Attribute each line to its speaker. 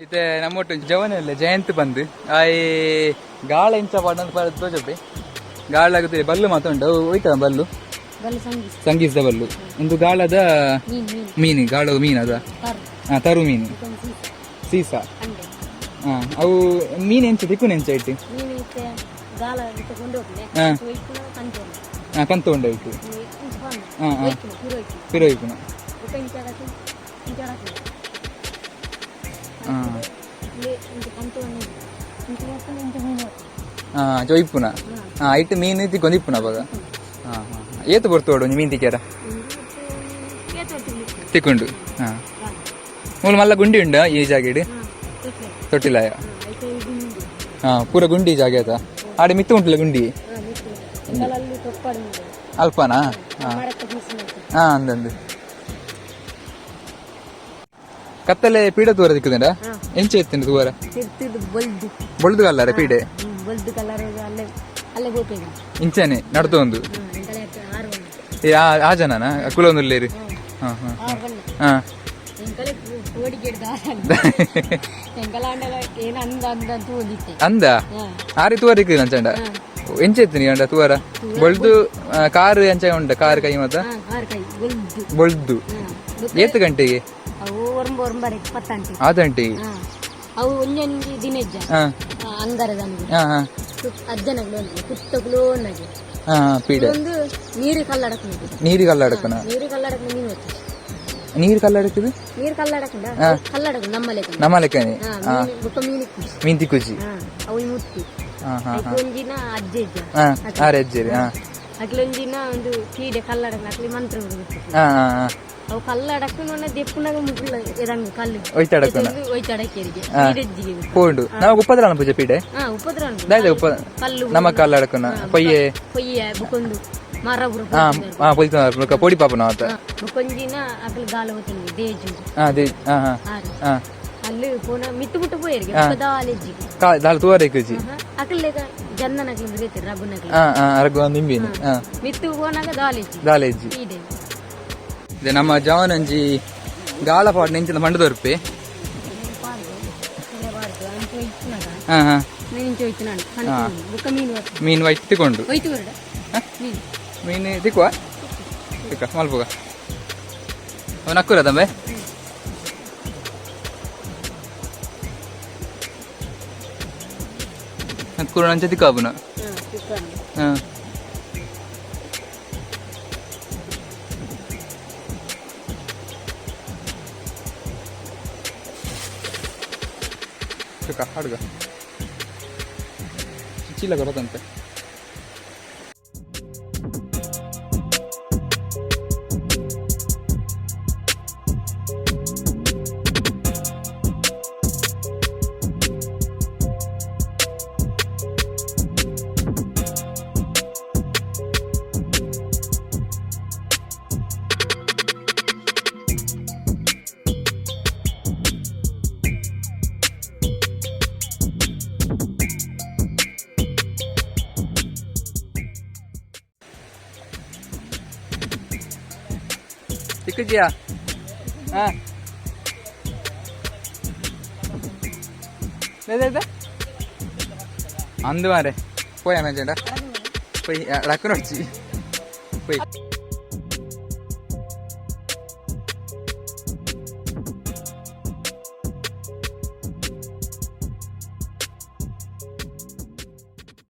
Speaker 1: ಇತ್ತೆ ನಮ್ಮೊಟ್ಟು ಜವನಲ್ಲ ಜಯಂತ್ ಬಂದು ಆಯ್ ಗಾಳ ಇಂಚ ಪಾಡ ತೋಜಪ್ಪೆ ಗಾಳ ಆಗುತ್ತೆ ಬಲ್ಲು ಮಾತುಂಡು ಹೋಯ್ತ ಬಲ್ಲು ಸಂಗೀಸದ ಬಲ್ಲು ಒಂದು ಗಾಳದ ಮೀನು ಗಾಳ ಮೀನು ಅದ ತರು ಮೀನು ಸೀಸ ಅವು ಮೀನು ಎಂಚ ತಿಕ್ಕು ನೆಂಚ ಇಟ್ಟು ಕಂತು ಉಂಡ ಇಟ್ಟು ಪಿರೋಯ್ಪುನ ಜೊಯ್ಪುನ ಐಟ್ ಮೀನು ತಿಕ್ಕೊಂದಿಪ್ಪುನ ಅವಾಗ ಏತು ಬರ್ತೋಡು ಮೀನು ತಿಕ್ಕ್ಯಾರ ತಿಕ್ಕೊಂಡು ಮೂಲ ಮಲ್ಲ ಗುಂಡಿ ಉಂಡ ಈ ಜಾಗೇಡು ತೊಟ್ಟಿಲಾಯ ಪೂರ ಗುಂಡಿ ಜಾಗ ಆಯ್ತಾ ಆಡೆ ಮಿತ್ತು ಉಂಟಲ್ಲ ಗುಂಡಿ ಅಲ್ಪನಾ ಅಂದಂದು ಕತ್ತಲೆ ಪೀಡೆ ತೂರ ದಿಕ್ಕುದಂಡ ಎಂಚ ಎತ್ತಿನ ತೂರ ಬೊಳ್ದು ಕಲ್ಲರೆ ಪೀಡೆ ಇಂಚನೆ ನಡ್ದು ಒಂದು ಆ ಜನನಾ ಕುಲ ಒಂದುಲ್ಲೇರಿ ಅಂದ ಆರಿ ತೂರ ಇಕ್ಕಿ ಅಂಚಂಡ ಎಂಚ ಎತ್ತೀನಿ ಅಂಡ ತೂರ ಬೊಳ್ದು ಕಾರು ಎಂಚ ಉಂಡ ಕಾರ್ ಕೈ ಮತ್ತ ಬೊಳ್ದು ಏತ್ತು ಗಂಟೆಗೆ ಆದಂಟಿ
Speaker 2: ಅವು ಒಂಜೊಂದು ದಿನಜ್ಜ ಅಜ್ಜನಗಳು ಪುಸ್ತಕಗಳು
Speaker 1: ಪೀಡೆ
Speaker 2: ನೀರು ಕಲ್ಲಡಕ
Speaker 1: ನೀರು ಕಲ್ಲಡಕನ ನೀರು ಕಲ್ಲಡಕದು
Speaker 2: ನೀರು ಕಲ್ಲಡಕಂಡ ಕಲ್ಲಡಕ
Speaker 1: ನಮ್ಮ ಲೆಕ್ಕನೆ ಮೀನ್ ತಿಕ್ಕುಜಿ
Speaker 2: ಅವು ಮುತ್ತಿ ಒಂಜಿನ ಅಜ್ಜೆ
Speaker 1: ಅಜ್ಜೇರಿ
Speaker 2: ಅಕ್ಲೊಂಜಿನ ಒಂದು ಪೀಡೆ ಕಲ್ಲಡಕ ಅಕ್ಲಿ ಮಂತ್ರ ಅವು ಕಲ್ಲಡಕ ದೆಪ್ಪುನಾಗ ಮುಗ್ಲ ಇರಂಗ ಕಲ್ಲು ಒಯ್ತಾಡಕ್ಕೇರಿಗೆ
Speaker 1: ಪೋಂಡು ನಾವು ಉಪದ್ರಣ ಪೂಜೆ ಪೀಡೆ
Speaker 2: ಕಲ್ಲು
Speaker 1: ನಮ್ಮ ಕಲ್ಲಡಕನ ಪೊಯ್ಯೆ
Speaker 2: ಬುಕೊಂದು ಮರ
Speaker 1: ಪೊಡಿ ಪಾಪ ನಾವತ್ತ
Speaker 2: ಬುಕೊಂಜಿನ ಅಕ್ಲು ಗಾಲ ಹೋಗ್ತೀನಿ ದೇಜು ಅಲ್ಲಿ ಪೋನ ಮಿತ್ತು ಮುಟ್ಟು ಪೋಯರಿಗೆ
Speaker 1: ದಾಲ್ ತೂವರೆಜ್ಜಿ
Speaker 2: ಅಕ್ಲೆಗ ಜನ್ನನಕ್ಲು ಬರೀತಿ ರಘುನಕ್ಲು
Speaker 1: ರಘು ನಿಂಬಿನಿ
Speaker 2: ಮಿತ್ತು ಪೋನಾಗ
Speaker 1: ದಾಲೆಜ್ಜಿ ಇದೆ ನಮ್ಮ ಜವನಂಜಿ ಗಾಳ ಪಾಡ್ ನೆಂಚಿನ ಮಂಡ ತೋರ್ಪೆ ಮೀನು ವೈಟ್ ತಿಕೊಂಡು ಮೀನು ತಿಕ್ಕುವ ತಿಕ್ಕ ಮಲ್ಪುಗ ಅವನು ಅಕ್ಕುರದಮ್ಮೆ ಅಕ್ಕುರ ನಂಚ ತಿಕ್ಕಾಬುನ ಅಡುಗ ಚೀಲ ಬರೋದಂತೆ ತಿಕ್ಕಜಿಯಾ ಅಂದು ಮಾರೆ ಪೋಯ ಮೇಜೆಂಡ ಪೊಯ್ ರಕ್ಕ ನೋಡ್ಚಿ